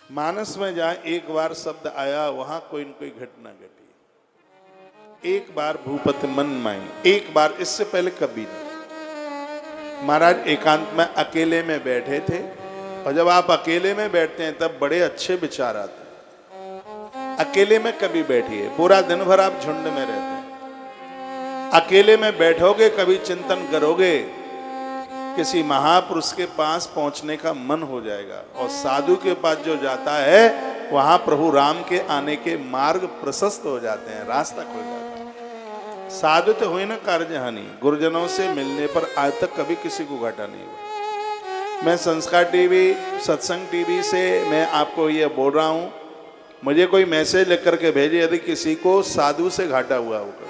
मानस में जहां एक बार शब्द आया वहां कोई न कोई घटना घटी। एक बार भूपति मन माई, एक बार, इससे पहले कभी नहीं। महाराज एकांत में अकेले में बैठे थे, और जब आप अकेले में बैठते हैं तब बड़े अच्छे विचार आते हैं। अकेले में कभी बैठिए, पूरा दिन भर आप झुंड में रहते हैं। अकेले में बैठोगे, कभी चिंतन करोगे, किसी महापुरुष के पास पहुंचने का मन हो जाएगा। और साधु के पास जो जाता है वहां प्रभु राम के आने के मार्ग प्रशस्त हो जाते हैं, रास्ता खुल जाता है। साधु तो हुई ना कार्य हानि, गुरुजनों से मिलने पर आज तक कभी किसी को घाटा नहीं हुआ। मैं संस्कार टीवी, सत्संग टीवी से मैं आपको ये बोल रहा हूं, मुझे कोई मैसेज लिख करके भेजे यदि किसी को साधु से घाटा हुआ होगा।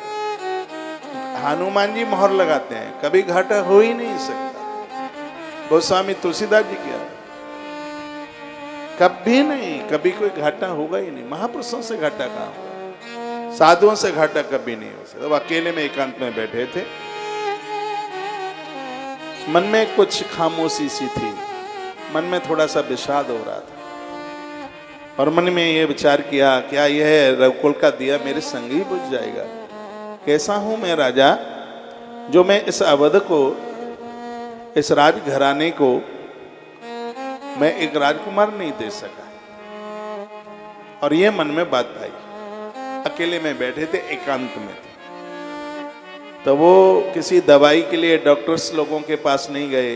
हनुमान जी मोहर लगाते हैं, कभी घाटा हो ही नहीं सकता। गोस्वामी तुलसीदास जी क्या, कभी नहीं, कभी कोई घाटा होगा ही नहीं। महापुरुषों से घाटा कहां होगा, साधुओं से घाटा कभी नहीं हो सकता। अकेले में एकांत में बैठे थे, मन में कुछ खामोशी सी थी, मन में थोड़ा सा विषाद हो रहा था, और मन में ये विचार किया, क्या यह रघुकुल का दिया मेरे संग ही बुझ जाएगा? कैसा हूं मैं राजा, जो मैं इस अवध को, इस राजघराने को मैं एक राजकुमार नहीं दे सका। और ये मन में बात आई। अकेले में बैठे थे, एकांत में थे, तो वो किसी दवाई के लिए डॉक्टर्स लोगों के पास नहीं गए,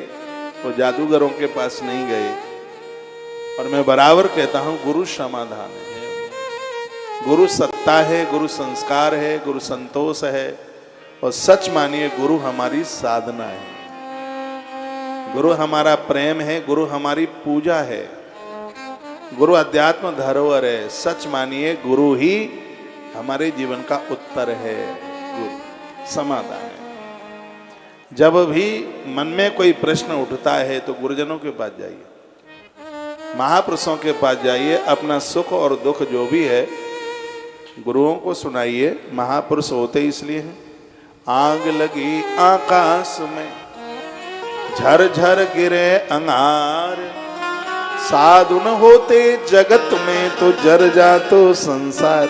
वो जादूगरों के पास नहीं गए। और मैं बराबर कहता हूं, गुरु समाधान है, गुरु सत्ता है, गुरु संस्कार है, गुरु संतोष है। और सच मानिए, गुरु हमारी साधना है, गुरु हमारा प्रेम है, गुरु हमारी पूजा है, गुरु अध्यात्म धरोहर है। सच मानिए, गुरु ही हमारे जीवन का उत्तर है, गुरु समाधान है। जब भी मन में कोई प्रश्न उठता है तो गुरुजनों के पास जाइए, महापुरुषों के पास जाइए, अपना सुख और दुख जो भी है गुरुओं को सुनाइए। महापुरुष होते इसलिए हैं, आग लगी आकाश में झरझर गिरे अंगार, साधु न होते जगत में तो जर जातो संसार।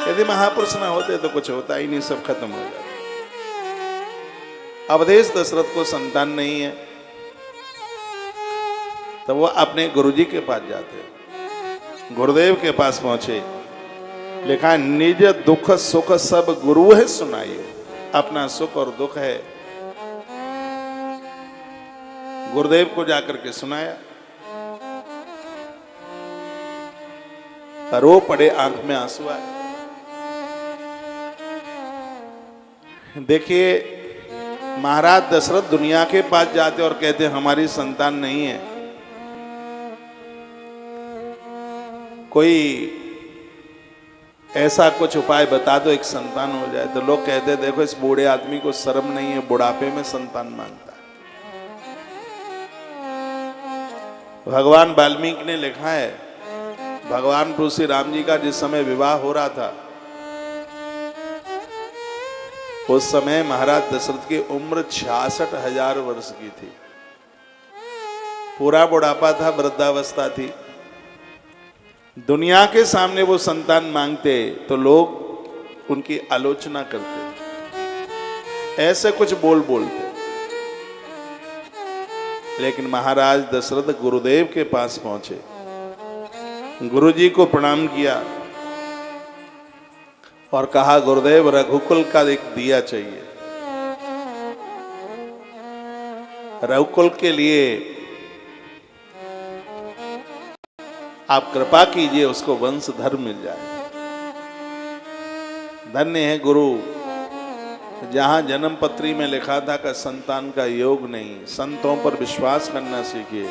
यदि महापुरुष न होते तो कुछ होता ही नहीं, सब खत्म हो जाता। अवधेश दशरथ को संतान नहीं है, तो वो अपने गुरुजी के पास जाते, गुरुदेव के पास पहुंचे। लिखा, निज दुख सुख सब गुरु है सुनाइए। अपना सुख और दुख है गुरुदेव को जाकर के सुनाया। रो पड़े, आंख में आंसू आए। देखिए, महाराज दशरथ दुनिया के पास जाते और कहते हमारी संतान नहीं है। कोई ऐसा कुछ उपाय बता दो एक संतान हो जाए। तो लोग कहते देखो इस बूढ़े आदमी को शर्म नहीं है, बुढ़ापे में संतान मांगता है। भगवान वाल्मीकि ने लिखा है, भगवान प्रभु श्री राम जी का जिस समय विवाह हो रहा था, उस समय महाराज दशरथ की उम्र 66,000 वर्ष की थी। पूरा बुढ़ापा था, वृद्धावस्था थी। दुनिया के सामने वो संतान मांगते तो लोग उनकी आलोचना करते, ऐसे कुछ बोलते। लेकिन महाराज दशरथ गुरुदेव के पास पहुंचे, गुरुजी को प्रणाम किया और कहा, गुरुदेव रघुकुल का एक दिया चाहिए। रघुकुल के लिए आप कृपा कीजिए, उसको वंशधर मिल जाए। धन्य है गुरु, जहां जन्म पत्री में लिखा था कि संतान का योग नहीं। संतों पर विश्वास करना सीखिए,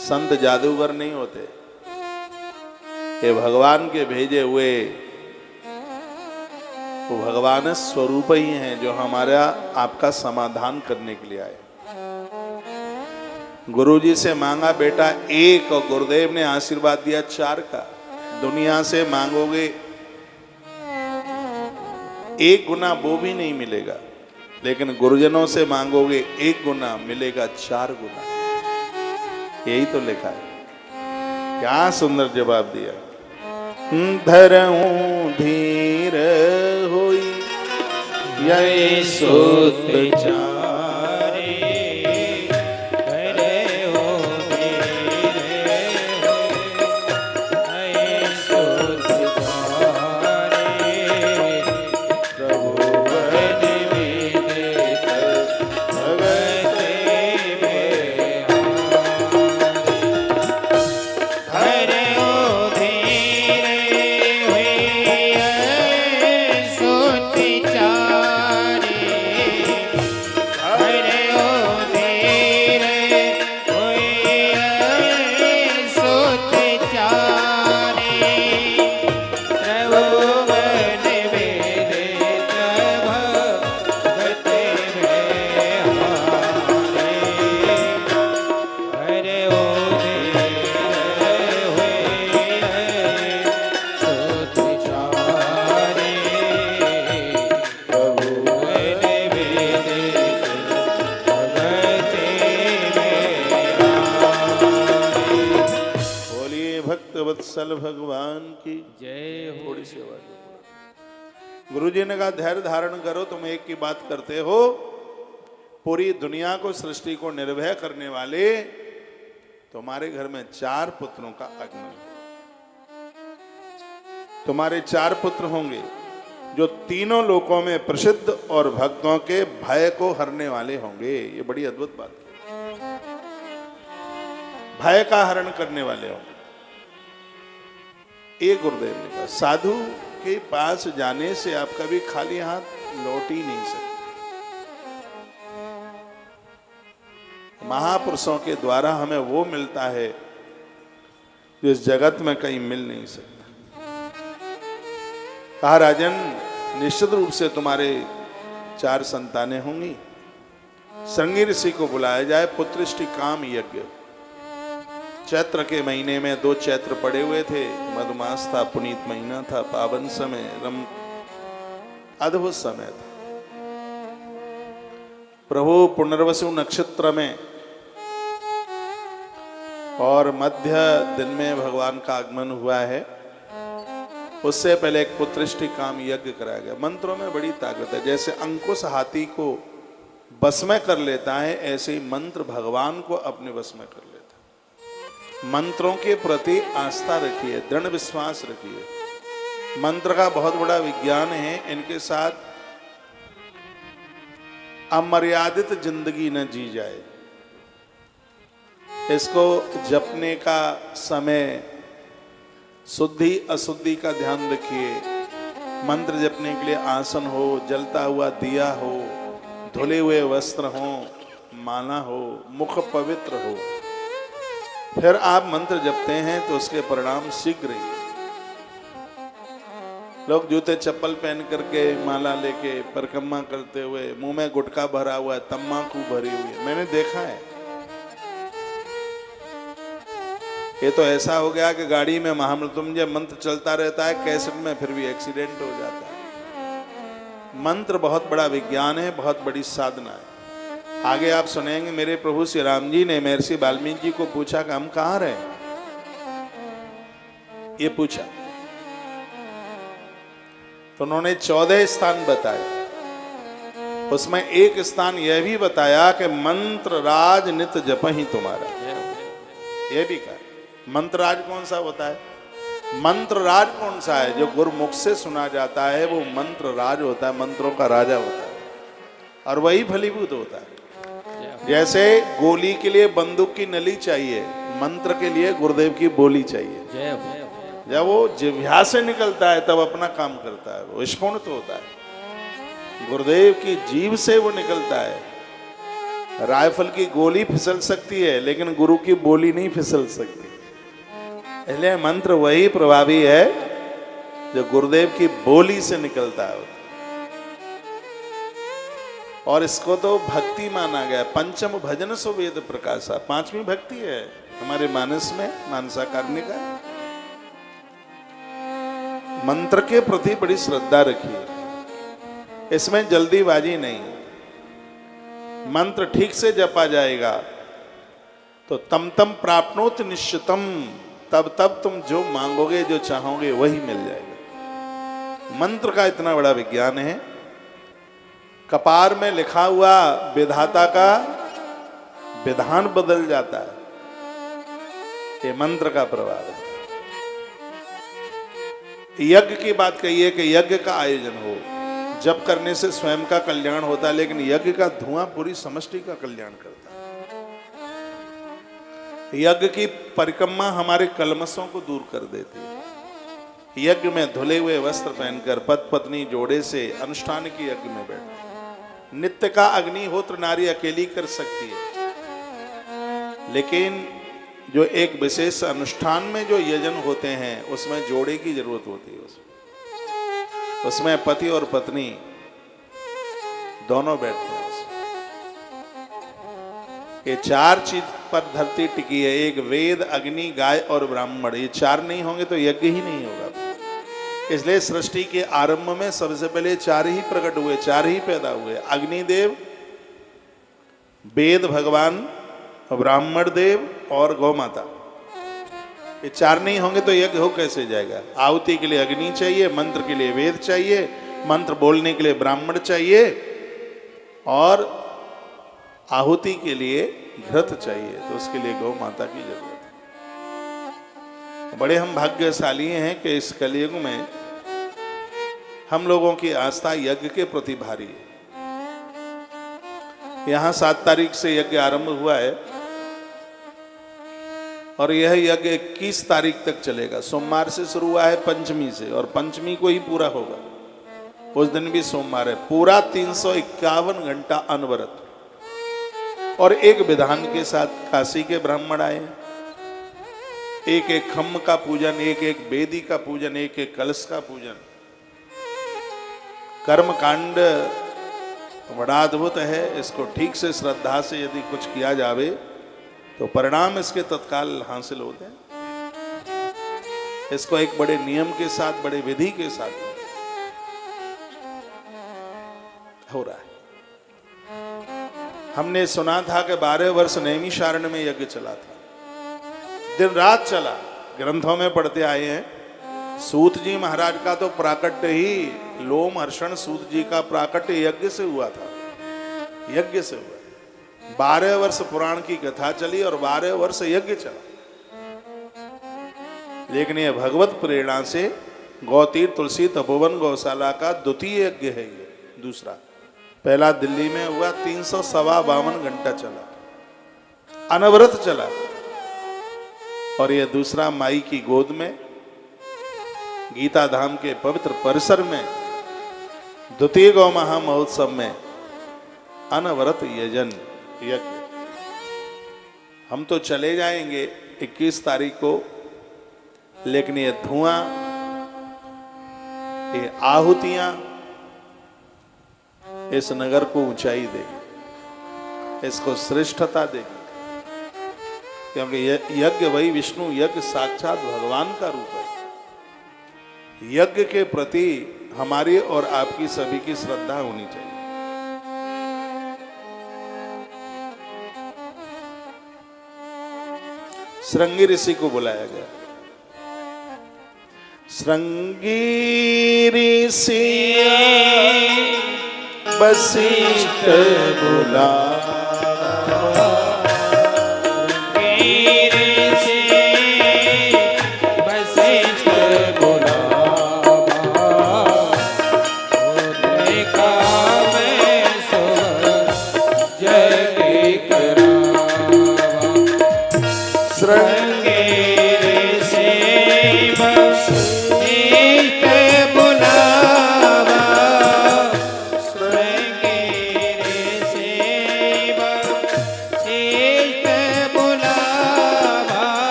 संत जादूगर नहीं होते, ये भगवान के भेजे हुए, वो भगवान स्वरूप ही हैं जो हमारा आपका समाधान करने के लिए आए। गुरुजी से मांगा बेटा एक, और गुरुदेव ने आशीर्वाद दिया 4 का। दुनिया से मांगोगे 1 गुना वो भी नहीं मिलेगा, लेकिन गुरुजनों से मांगोगे 1 गुना मिलेगा 4 गुना। यही तो लिखा है। क्या सुंदर जवाब दिया। धरऊं धीर होई यही सुत चारे, धरऊं धीर होई यही सुत चारे, प्रभु वन विदित भगते वत्सल भगवान की जय हो। थोड़ी सी आवाज। गुरु जी ने कहा धैर्य धारण करो, तुम एक की बात करते हो, पूरी दुनिया को सृष्टि को निर्भय करने वाले तुम्हारे घर में 4 पुत्रों का आगमन। तुम्हारे 4 पुत्र होंगे जो तीनों लोकों में प्रसिद्ध और भक्तों के भय को हरने वाले होंगे। ये बड़ी अद्भुत बात है, भय का हरण करने वाले होंगे। एक गुरुदेव ने कहा साधु के पास जाने से आप कभी खाली हाथ लौट ही नहीं सकते। महापुरुषों के द्वारा हमें वो मिलता है जो इस जगत में कहीं मिल नहीं सकता। कहा राजन निश्चित रूप से तुम्हारे 4 संतानें होंगी। श्रृंगी ऋषि को बुलाया जाए, पुत्रिष्टि काम यज्ञ। चैत्र के महीने में 2 चैत्र पड़े हुए थे, मधुमास था, पुनीत महीना था, पावन समय, अद्भुत समय था। प्रभु पुनर्वसु नक्षत्र में और मध्य दिन में भगवान का आगमन हुआ है। उससे पहले एक पुत्रिष्टि काम यज्ञ कराया गया। मंत्रों में बड़ी ताकत है। जैसे अंकुश हाथी को बस में कर लेता है, ऐसे ही मंत्र भगवान को अपने बस में कर लेता है। मंत्रों के प्रति आस्था रखिए, दृढ़ विश्वास रखिए। मंत्र का बहुत बड़ा विज्ञान है। इनके साथ अमर्यादित जिंदगी न जी जाए। इसको जपने का समय शुद्धि अशुद्धि का ध्यान रखिए। मंत्र जपने के लिए आसन हो, जलता हुआ दिया हो, धुले हुए वस्त्र हो, माला हो, मुख पवित्र हो, फिर आप मंत्र जपते हैं तो उसके परिणाम शीघ्र ही। लोग जूते चप्पल पहन करके माला लेके परिक्रमा करते हुए मुंह में गुटखा भरा हुआ है, तम्बाकू भरी हुई है, मैंने देखा है। ये तो ऐसा हो गया कि गाड़ी में महामृत्युंजय मंत्र चलता रहता है, कैसेट में फिर भी एक्सीडेंट हो जाता है। मंत्र बहुत बड़ा विज्ञान है, बहुत बड़ी साधना है। आगे आप सुनेंगे मेरे प्रभु श्री राम जी ने महर्षि वाल्मीकि जी को पूछा कि हम कहाँ रहे, ये पूछा तो उन्होंने 14 स्थान बताए। उसमें एक स्थान यह भी बताया कि मंत्र राज नित जप ही तुम्हारा, यह भी कहा। मंत्र राज कौन सा होता है? मंत्र राज कौन सा है? जो गुरुमुख से सुना जाता है वो मंत्र राज होता है, मंत्रों का राजा होता है, और वही फलीभूत होता है। जैसे गोली के लिए बंदूक की नली चाहिए, मंत्र के लिए गुरुदेव की बोली चाहिए। जब वो जिह्वा से निकलता है तब अपना काम करता है, वो स्फुरित होता है। गुरुदेव की जीभ से वो निकलता है। राइफल की गोली फिसल सकती है लेकिन गुरु की बोली नहीं फिसल सकती। इसलिए मंत्र वही प्रभावी है जो गुरुदेव की बोली से निकलता है। और इसको तो भक्ति माना गया। पंचम भजन सो वेद प्रकाशा, 5वीं भक्ति है हमारे मानस में, मानसा करने का। मंत्र के प्रति बड़ी श्रद्धा रखिए, इसमें जल्दीबाजी नहीं। मंत्र ठीक से जपा जाएगा तो तम तम प्राप्नोत निश्चितम, तब तुम जो मांगोगे, जो चाहोगे वही मिल जाएगा। मंत्र का इतना बड़ा विज्ञान है। कपार में लिखा हुआ विधाता का विधान बदल जाता है। ये मंत्र का प्रभाव है। यज्ञ की बात कही है कि यज्ञ का आयोजन हो। जप करने से स्वयं का कल्याण होता है, लेकिन यज्ञ का धुआं पूरी समष्टि का कल्याण करता है। यज्ञ की परिक्रमा हमारे कलमशों को दूर कर देती है। यज्ञ में धुले हुए वस्त्र पहनकर पति पत्नी जोड़े से अनुष्ठान की यज्ञ में बैठ। नित्य का अग्निहोत्र नारी अकेली कर सकती है, लेकिन जो एक विशेष अनुष्ठान में जो यजन होते हैं उसमें जोड़े की जरूरत होती है। उसमें पति और पत्नी दोनों बैठते हैं। ये चार चीज पर धरती टिकी है। एक वेद, अग्नि, गाय और ब्राह्मण। ये चार नहीं होंगे तो यज्ञ ही नहीं होगा। इसलिए सृष्टि के आरंभ में सबसे पहले चार ही प्रकट हुए, चार ही पैदा हुए। अग्निदेव, वेद भगवान, ब्राह्मण देव और गौ माता। ये चार नहीं होंगे तो यज्ञ हो कैसे जाएगा। आहुति के लिए अग्नि चाहिए, मंत्र के लिए वेद चाहिए, मंत्र बोलने के लिए ब्राह्मण चाहिए और आहुति के लिए घृत चाहिए, तो उसके लिए गौ माता की जरूरत है। बड़े हम भाग्यशाली हैं कि इस कलयुग में हम लोगों की आस्था यज्ञ के प्रति भारी है। यहां 7 तारीख से यज्ञ आरंभ हुआ है और यह यज्ञ 21 तारीख तक चलेगा। सोमवार से शुरू हुआ है, पंचमी से, और पंचमी को ही पूरा होगा। उस दिन भी सोमवार है। पूरा 351 घंटा अनवरत और एक विधान के साथ काशी के ब्राह्मण आए। एक एक खम्म का पूजन, एक एक वेदी का पूजन, एक एक कलश का पूजन। कर्म कांड बड़ा अद्भुत है। इसको ठीक से श्रद्धा से यदि कुछ किया जावे तो परिणाम इसके तत्काल हासिल होते हैं। इसको एक बड़े नियम के साथ, बड़े विधि के साथ हो रहा है। हमने सुना था कि 12 वर्ष नैमिषारण्य में यज्ञ चला था, दिन रात चला। ग्रंथों में पढ़ते आए हैं। सूत जी महाराज का तो प्राकट्य ही, लोम हर्षण सूत जी का प्राकट्य यज्ञ से हुआ था। यज्ञ से हुआ। 12 वर्ष पुराण की कथा चली और 12 वर्ष यज्ञ चला। लेकिन यह भगवत प्रेरणा से गौतीर्थ तुलसी तपोवन गौशाला का द्वितीय यज्ञ है। ये दूसरा, पहला दिल्ली में हुआ, 352 घंटा चला, अनवरत चला। और यह दूसरा माई की गोद में गीता धाम के पवित्र परिसर में द्वितीय गौ महा महोत्सव में अनवरत यजन यज्ञ। हम तो चले जाएंगे 21 तारीख को, लेकिन ये धुआं, ये आहुतियां इस नगर को ऊंचाई देगी, इसको श्रेष्ठता देगी। क्योंकि यज्ञ वही विष्णु, यज्ञ साक्षात भगवान का रूप है। यज्ञ के प्रति हमारी और आपकी सभी की श्रद्धा होनी चाहिए। श्रृंगी ऋषि को बुलाया गया। श्रृंगी ऋषि वशिष्ठ बुला,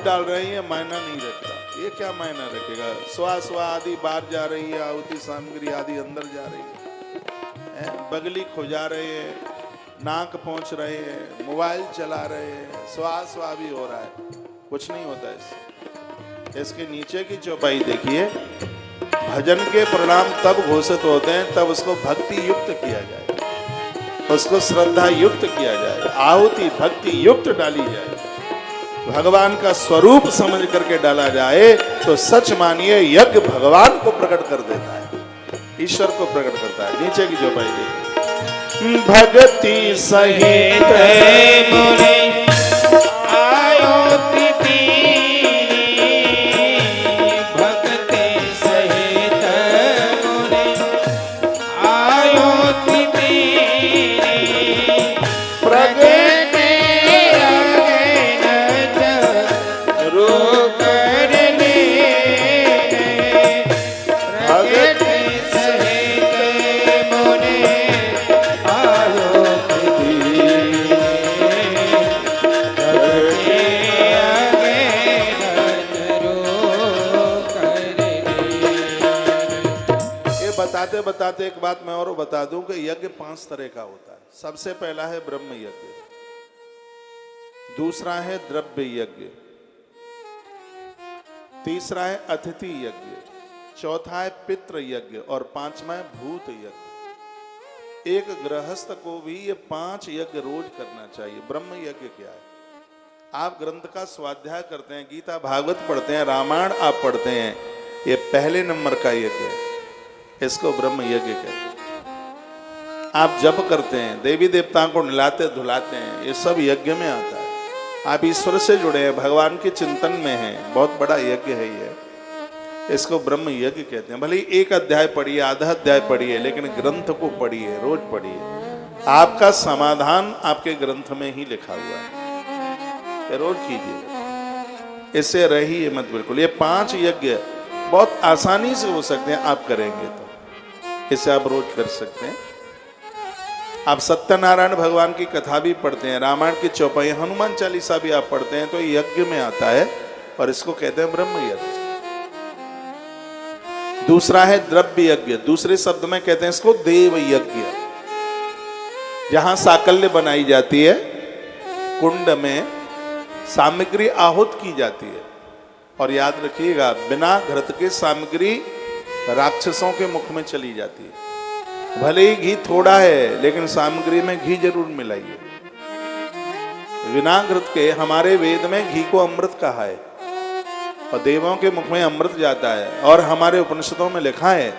डाल रहे हैं, मायना नहीं रखता। ये क्या मायना रखेगा। स्वा आदि बाहर जा रही है, आहुति सामग्री आदि अंदर जा रही है, बगली खुजा रहे हैं, नाक पहुंच रहे हैं, मोबाइल चला रहे हैं, स्वा भी हो रहा है, कुछ नहीं होता इससे। इसके नीचे की चौपाई देखिए, भजन के परिणाम तब घोषित होते हैं तब उसको भक्ति युक्त किया जाए, उसको श्रद्धा युक्त किया जाए, आहुति भक्ति युक्त डाली जाए, भगवान का स्वरूप समझ करके डाला जाए तो सच मानिए यज्ञ भगवान को प्रकट कर देता है, ईश्वर को प्रकट करता है। नीचे की चौपाई देखिए, भक्ति सहित मुनि आयो तिथि, भक्ति सहित मुनि आयो तिथि, प्रगट रो करने, प्रगट सहित मुनि आयो तिथि, बताते बताते एक बात मैं और बता दूं कि यज्ञ 5 तरह का होता है। सबसे पहला है ब्रह्म यज्ञ, दूसरा है द्रव्य यज्ञ, तीसरा है अतिथि यज्ञ, चौथा है पितृ यज्ञ और पांचवा है भूत यज्ञ। एक गृहस्थ को भी ये 5 यज्ञ रोज करना चाहिए। ब्रह्म यज्ञ क्या है? आप ग्रंथ का स्वाध्याय करते हैं, गीता भागवत पढ़ते हैं, रामायण आप पढ़ते हैं, ये पहले नंबर का यज्ञ है, इसको ब्रह्म यज्ञ कहते हैं। आप जप करते हैं, देवी देवताओं को नहलाते धुलाते हैं, ये सब यज्ञ में आता है। आप ईश्वर से जुड़े हैं, भगवान के चिंतन में हैं, बहुत बड़ा यज्ञ है ये, इसको ब्रह्म यज्ञ कहते हैं। भले ही एक अध्याय पढ़िए, आधा अध्याय पढ़िए, लेकिन ग्रंथ को पढ़िए, रोज पढ़िए। आपका समाधान आपके ग्रंथ में ही लिखा हुआ है, रोज कीजिए, इससे रहिए मत बिल्कुल। ये 5 यज्ञ बहुत आसानी से हो सकते हैं, आप करेंगे तो इसे आप रोज कर सकते हैं। आप सत्यनारायण भगवान की कथा भी पढ़ते हैं, रामायण की चौपाई, हनुमान चालीसा भी आप पढ़ते हैं, तो यज्ञ में आता है और इसको कहते हैं ब्रह्म यज्ञ। दूसरा है द्रव्य यज्ञ, दूसरे शब्द में कहते हैं इसको देव यज्ञ। जहां साकल्य बनाई जाती है, कुंड में सामग्री आहूत की जाती है, और याद रखिएगा बिना घृत के सामग्री राक्षसों के मुख में चली जाती है। भले ही घी थोड़ा है, लेकिन सामग्री में घी जरूर मिलाइए। बिना घृत के, हमारे वेद में घी को अमृत कहा है और देवों के मुख में अमृत जाता है, और हमारे उपनिषदों में लिखा है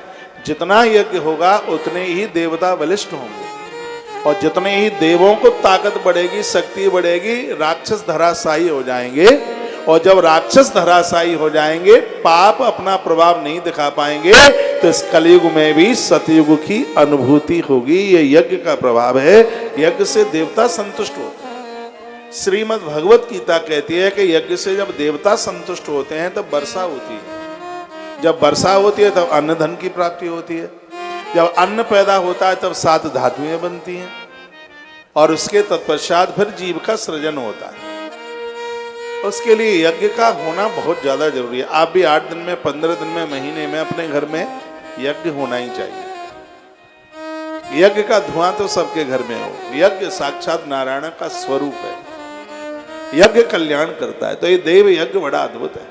जितना यज्ञ होगा उतने ही देवता बलिष्ठ होंगे, और जितने ही देवों को ताकत बढ़ेगी, शक्ति बढ़ेगी, राक्षस धराशायी हो जाएंगे। और जब राक्षस धराशायी हो जाएंगे, पाप अपना प्रभाव नहीं दिखा पाएंगे, तो इस कलयुग में भी सतयुग की अनुभूति होगी। ये यज्ञ का प्रभाव है, यज्ञ से देवता संतुष्ट होते हैं। श्रीमद् भगवत गीता कहती है कि यज्ञ से जब देवता संतुष्ट होते हैं तब वर्षा होती है, जब वर्षा होती है तब अन्न धन की प्राप्ति होती है, जब अन्न पैदा होता है तब 7 धातुएं बनती हैं, और उसके तत्पश्चात फिर जीव का सृजन होता है। उसके लिए यज्ञ का होना बहुत ज्यादा जरूरी है। आप भी 8 दिन में, 15 दिन में, महीने में अपने घर में यज्ञ होना ही चाहिए। यज्ञ का धुआं तो सबके घर में हो। यज्ञ साक्षात नारायण का स्वरूप है, यज्ञ कल्याण करता है। तो ये देव यज्ञ बड़ा अद्भुत है।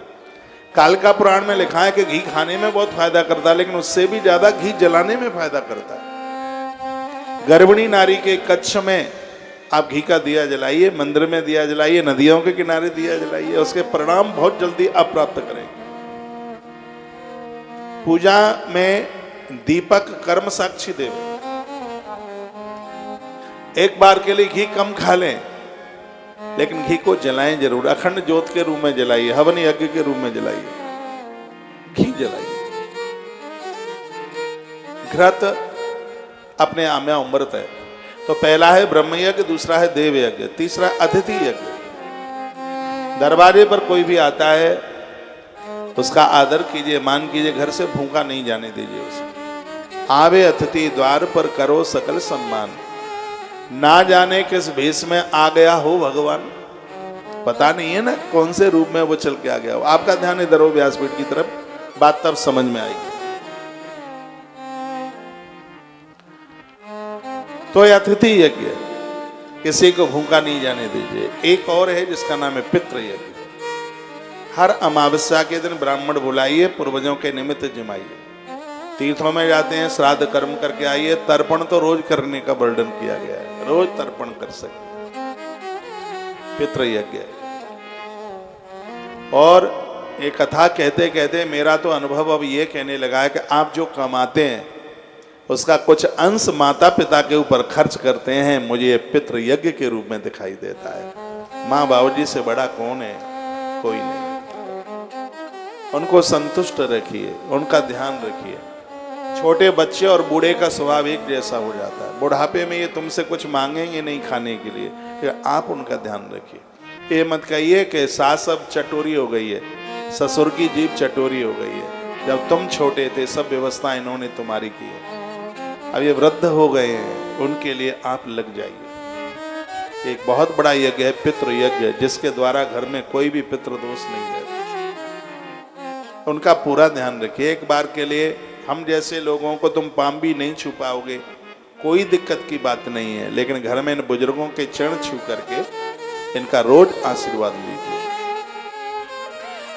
कालिका पुराण में लिखा है कि घी खाने में बहुत फायदा करता है, लेकिन उससे भी ज्यादा घी जलाने में फायदा करता है। गर्भिणी नारी के कच्छ में आप घी का दिया जलाइए, मंदिर में दिया जलाइए, नदियों के किनारे दिया जलाइए, उसके परिणाम बहुत जल्दी आप प्राप्त करेंगे। पूजा में दीपक कर्म साक्षी देव, एक बार के लिए घी कम खा लें, लेकिन घी को जलाएं जरूर। अखंड ज्योत के रूप में जलाइए, हवन यज्ञ के रूप में जलाइए, घी जलाइए। घृत अपने आप में अमृत है। तो पहला है ब्रह्म यज्ञ, दूसरा है देव यज्ञ, तीसरा अतिथि यज्ञ। दरबारे पर कोई भी आता है उसका आदर कीजिए, मान कीजिए, घर से भूखा नहीं जाने दीजिए उसे। आवे अतिथि द्वार पर करो सकल सम्मान, ना जाने किस भेष में आ गया हो भगवान, पता नहीं है ना कौन से रूप में वो चल के आ गया हो। आपका ध्यान इधर हो व्यासपीठ की तरफ, बात तब समझ में आएगी। तो अतिथि यज्ञ, किसी को भूखा नहीं जाने दीजिए। एक और है जिसका नाम है पितृ यज्ञ। हर अमावस्या के दिन ब्राह्मण बुलाइए, पूर्वजों के निमित्त जिमाइए। तीर्थों में जाते हैं, श्राद्ध कर्म करके आइए। तर्पण तो रोज करने का वर्णन किया गया है, रोज तर्पण कर सकते। पितृ यज्ञ। और एक कथा कहते कहते मेरा तो अनुभव अब ये कहने लगा है कि आप जो कमाते हैं उसका कुछ अंश माता पिता के ऊपर खर्च करते हैं। मुझे ये पितृ यज्ञ के रूप में दिखाई देता है। माँ बाबूजी से बड़ा कौन है? कोई नहीं। उनको संतुष्ट रखिए, उनका ध्यान रखिए। छोटे बच्चे और बूढ़े का स्वभाव एक जैसा हो जाता है। बुढ़ापे में ये तुमसे कुछ मांगेंगे नहीं खाने के लिए, आप उनका ध्यान रखिए। ये मत कहिए कि सास अब चटोरी हो गई है, ससुर की जीभ चटोरी हो गई है। जब तुम छोटे थे सब व्यवस्था इन्होंने तुम्हारी की है, अब ये वृद्ध हो गए हैं, उनके लिए आप लग जाइए। एक बहुत बड़ा यज्ञ है पितृ यज्ञ, जिसके द्वारा घर में कोई भी पितृदोष नहीं रहता। उनका पूरा ध्यान रखिए। एक बार के लिए हम जैसे लोगों को तुम पाम भी नहीं छू पाओगे, कोई दिक्कत की बात नहीं है, लेकिन घर में इन बुजुर्गों के चरण छू करके इनका रोज आशीर्वाद लीजिए।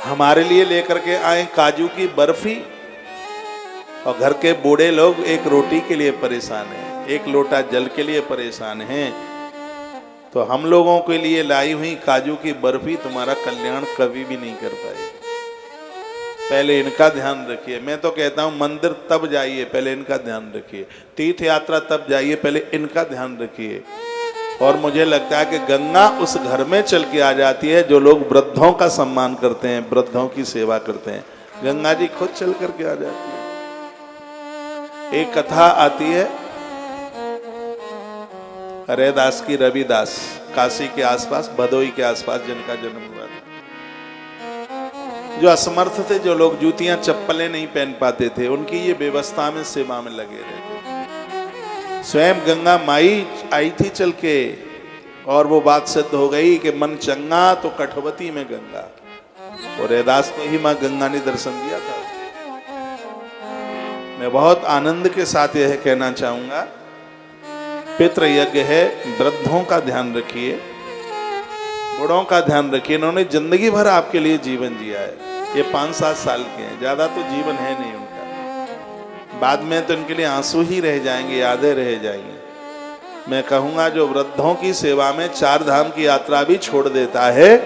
हमारे लिए लेकर के आए काजू की बर्फी, और घर के बूढ़े लोग एक रोटी के लिए परेशान हैं, एक लोटा जल के लिए परेशान हैं। तो हम लोगों के लिए लाई हुई काजू की बर्फी तुम्हारा कल्याण कभी भी नहीं कर पाएगी। पहले इनका ध्यान रखिए। मैं तो कहता हूं मंदिर तब जाइए, पहले इनका ध्यान रखिए। तीर्थ यात्रा तब जाइए, पहले इनका ध्यान रखिए। और मुझे लगता है कि गंगा उस घर में चल के आ जाती है जो लोग वृद्धों का सम्मान करते हैं, वृद्धों की सेवा करते हैं। गंगा जी खुद चल करके आ जाती है। एक कथा आती है रैदास की, रविदास, काशी के आसपास, भदोई के आसपास जिनका जन्म हुआ था। जो असमर्थ थे, जो लोग जूतियां चप्पलें नहीं पहन पाते थे, उनकी ये व्यवस्था में सेवा में लगे रहते थे। स्वयं गंगा माई आई थी चल के, और वो बात सिद्ध हो गई कि मन चंगा तो कठवती में गंगा। और रैदास को ही मां गंगा ने दर्शन दिया था। मैं बहुत आनंद के साथ यह कहना चाहूंगा, पितृ यज्ञ है, वृद्धों का ध्यान रखिए, बूढ़ों का ध्यान रखिए। इन्होंने जिंदगी भर आपके लिए जीवन जिया है। ये 5-7 साल के हैं, ज्यादा तो जीवन है नहीं उनका। बाद में तो इनके लिए आंसू ही रह जाएंगे, यादें रह जाएंगी। मैं कहूंगा जो वृद्धों की सेवा में 4 धाम की यात्रा भी छोड़ देता है,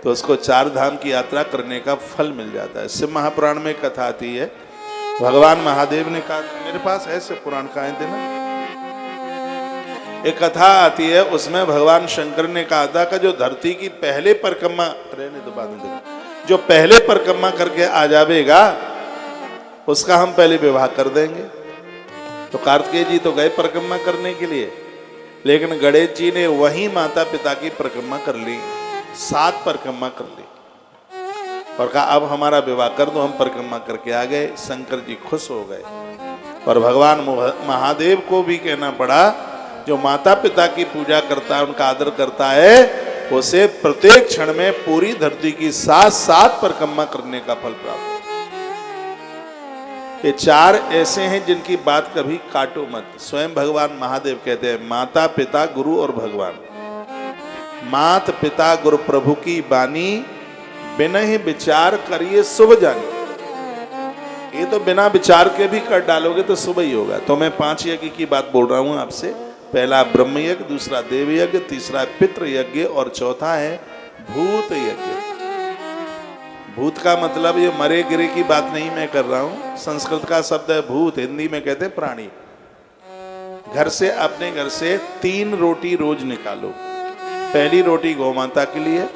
तो उसको 4 धाम की यात्रा करने का फल मिल जाता है। शिव महापुराण में कथा आती है, भगवान महादेव ने कहा, मेरे पास ऐसे पुराण कहे थे ना, एक कथा आती है, उसमें भगवान शंकर ने कहा था कि जो धरती की पहले परिक्रमा, रहने दो बाद में देखो, जो पहले परिक्रमा करके आ जाएगा उसका हम पहले विवाह कर देंगे। तो कार्तिकेय जी तो गए परिक्रमा करने के लिए, लेकिन गणेश जी ने वही माता पिता की परिक्रमा कर ली, 7 परिक्रमा कर ली, और कहा अब हमारा विवाह कर दो, हम परिक्रमा करके आ गए। शंकर जी खुश हो गए। और भगवान महादेव को भी कहना पड़ा, जो माता पिता की पूजा करता है, उनका आदर करता है, उसे प्रत्येक क्षण में पूरी धरती की 7 परिक्रमा करने का फल प्राप्त होता है। ये 4 ऐसे हैं जिनकी बात कभी काटो मत। स्वयं भगवान महादेव कहते हैं, माता पिता गुरु और भगवान। मात पिता गुरु प्रभु की बानी, बिना ही विचार करिए शुभ जानी। ये तो बिना विचार के भी कर डालोगे तो शुभ ही होगा। तो मैं 5 यज्ञ की बात बोल रहा हूं आपसे। पहला ब्रह्म यज्ञ, दूसरा देव यज्ञ, तीसरा पितृ यज्ञ, और चौथा है भूत यज्ञ। भूत का मतलब ये मरे गिरे की बात नहीं मैं कर रहा हूं। संस्कृत का शब्द है भूत, हिंदी में कहते हैं प्राणी। घर से, अपने घर से 3 रोटी रोज निकालो। पहली रोटी गौ माता के लिए,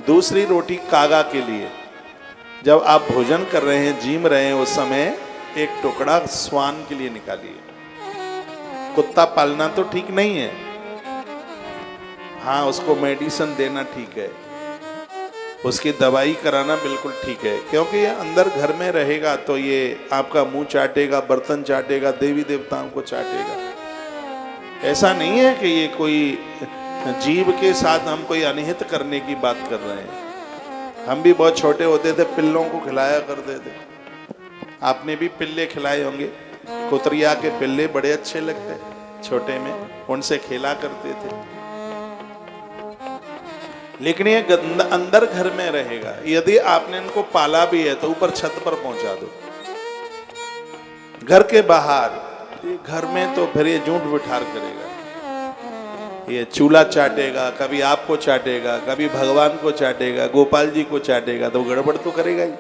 दूसरी रोटी कागा के लिए। जब आप भोजन कर रहे हैं, जीम रहे हैं, उस समय एक टुकड़ा स्वान के लिए निकालिए। कुत्ता पालना तो ठीक नहीं है, हाँ उसको मेडिसिन देना ठीक है, उसकी दवाई कराना बिल्कुल ठीक है, क्योंकि ये अंदर घर में रहेगा तो ये आपका मुंह चाटेगा, बर्तन चाटेगा, देवी देवताओं को चाटेगा। ऐसा नहीं है कि ये कोई जीव के साथ हम कोई अनिहित करने की बात कर रहे हैं। हम भी बहुत छोटे होते थे, पिल्लों को खिलाया करते थे। आपने भी पिल्ले खिलाए होंगे, कुतरिया के पिल्ले बड़े अच्छे लगते, छोटे में, उनसे खेला करते थे। लेकिन ये अंदर घर में रहेगा। यदि आपने इनको पाला भी है तो ऊपर छत पर पहुंचा दो। घर के बाहर, ये घर में तो फिर ये झूठ बिठार करेगा, ये चूल्हा चाटेगा, कभी आपको चाटेगा, कभी भगवान को चाटेगा, गोपाल जी को चाटेगा, तो गड़बड़ तो करेगा ही।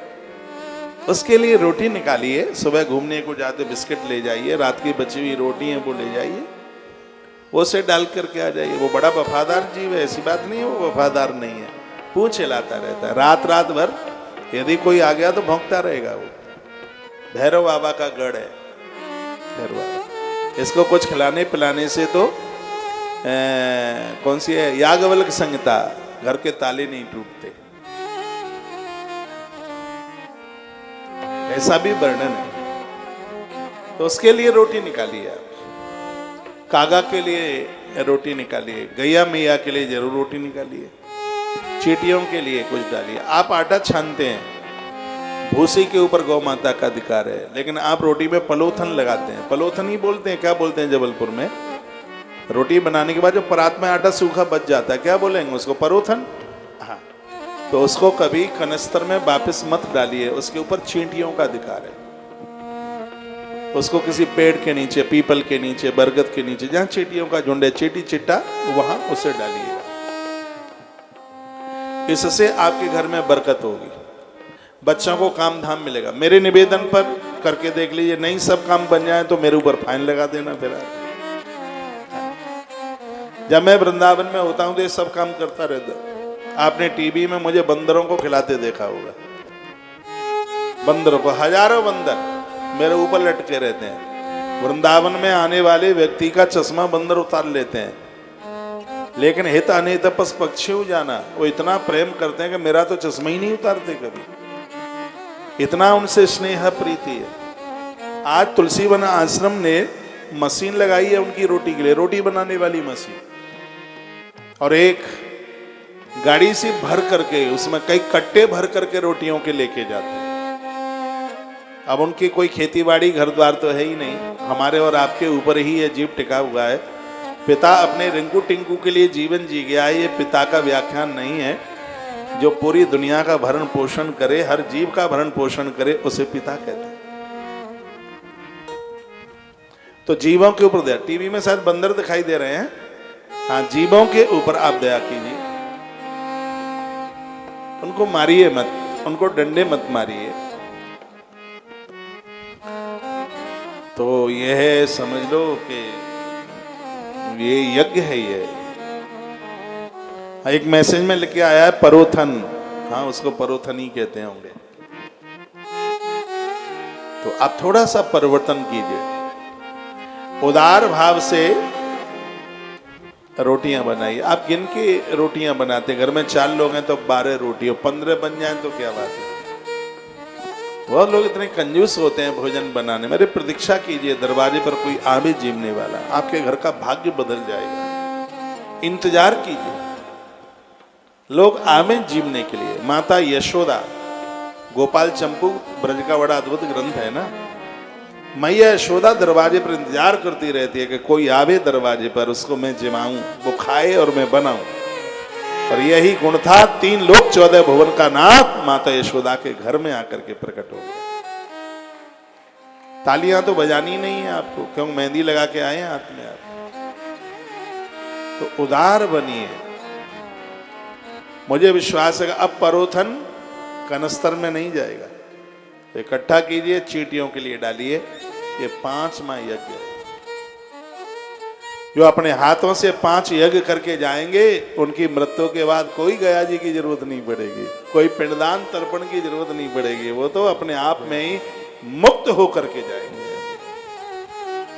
उसके लिए रोटी निकालिए, सुबह घूमने को जाते बिस्किट ले जाइए, रात की बची हुई रोटी है वो ले जाइए, वो से डाल करके आ जाइए। वो बड़ा वफादार जीव है, ऐसी बात नहीं है वो वफादार नहीं है, पूछ हिलाता रहता है रात रात भर। यदि कोई आ गया तो भौंकता रहेगा। वो भैरव बाबा का गढ़ है, भैरव बाबा। इसको कुछ खिलाने पिलाने से तो कौन सी है, याज्ञवल्क्य संहिता, घर के ताले नहीं टूटते, ऐसा भी वर्णन है। तो उसके लिए रोटी निकालिए आप, कागा के लिए रोटी निकालिए, गैया मैया के लिए जरूर रोटी निकालिए, चींटियों के लिए कुछ डालिए। आप आटा छानते हैं, भूसी के ऊपर गौ माता का अधिकार है, लेकिन आप रोटी में पलोथन लगाते हैं। पलोथन ही बोलते हैं, क्या बोलते हैं जबलपुर में? रोटी बनाने के बाद जो परात में आटा सूखा बच जाता है, क्या बोलेंगे उसको? परोथन। हाँ, तो उसको कभी कनस्तर में वापस मत डालिए, उसके ऊपर चींटियों का अधिकार है। उसको किसी पेड़ के नीचे, पीपल के नीचे, बरगद के नीचे, जहां चींटियों का झुंड है, चींटी चिट्टा, वहां उसे डालिएगा। इससे आपके घर में बरकत होगी, बच्चों को काम धाम मिलेगा। मेरे निवेदन पर करके देख लीजिए, नहीं सब काम बन जाए तो मेरे ऊपर फाइन लगा देना। फिर जब मैं वृंदावन में होता हूं तो ये सब काम करता रहता। आपने टीवी में मुझे बंदरों को खिलाते देखा होगा, बंदरों को, हजारों बंदर मेरे ऊपर लटके रहते हैं। वृंदावन में आने वाले व्यक्ति का चश्मा बंदर उतार लेते हैं, लेकिन हित अनित पस पक्षी जाना, वो इतना प्रेम करते हैं कि मेरा तो चश्मा ही नहीं उतारते कभी, इतना उनसे स्नेह प्रीति है। आज तुलसीवन आश्रम ने मशीन लगाई है उनकी रोटी के लिए, रोटी बनाने वाली मशीन, और एक गाड़ी सी भर करके उसमें कई कट्टे भर करके रोटियों के लेके जाते हैं। अब उनकी कोई खेती बाड़ी घर द्वार तो है ही नहीं, हमारे और आपके ऊपर ही ये जीव टिका हुआ है। पिता अपने रिंकू टिंकू के लिए जीवन जी गया है, ये पिता का व्याख्यान नहीं है। जो पूरी दुनिया का भरण पोषण करे, हर जीव का भरण पोषण करे, उसे पिता कहते हैं। तो जीवों के ऊपर दया, टीवी में शायद बंदर दिखाई दे रहे हैं, हाँ, जीवों के ऊपर आप दया कीजिए, उनको मारिए मत, उनको डंडे मत मारिए। तो यह समझ लो कि ये यज्ञ है। ये एक मैसेज में लिखे आया है परोथन, हाँ, उसको परोथन ही कहते होंगे। तो आप थोड़ा सा परिवर्तन कीजिए, उदार भाव से रोटियां बनाइए। आप गिन के रोटियां बनाते, घर में 4 लोग हैं तो 12 रोटी, 15 बन जाए तो क्या बात है। बहुत लोग इतने कंजूस होते हैं भोजन बनाने में। अरे प्रतीक्षा कीजिए, दरवाजे पर कोई आवे जीवने वाला, आपके घर का भाग्य बदल जाएगा। इंतजार कीजिए, लोग आवे जीवने के लिए। माता यशोदा, गोपाल चंपू ब्रज का बड़ा अद्भुत ग्रंथ है ना, मैया यशोदा दरवाजे पर इंतजार करती रहती है कि कोई आवे दरवाजे पर, उसको मैं जिमाऊं, वो खाए और मैं बनाऊं। और यही गुण था 3 लोक 14 भुवन का नाथ माता यशोदा के घर में आकर के प्रकट हो गया। तालियां तो बजानी नहीं है आपको, क्यों? मेहंदी लगा के आए हैं हाथ में आप। तो उदार बनिए। मुझे विश्वास है कि अब परोथन कनस्तर में नहीं जाएगा। तो इकट्ठा कीजिए, चींटियों के लिए डालिए। ये 5वां यज्ञ है। जो अपने हाथों से 5 यज्ञ करके जाएंगे, उनकी मृत्यु के बाद कोई गया जी की जरूरत नहीं पड़ेगी, कोई पिंडदान तर्पण की जरूरत नहीं पड़ेगी। वो तो अपने आप में ही मुक्त होकर के जाएंगे।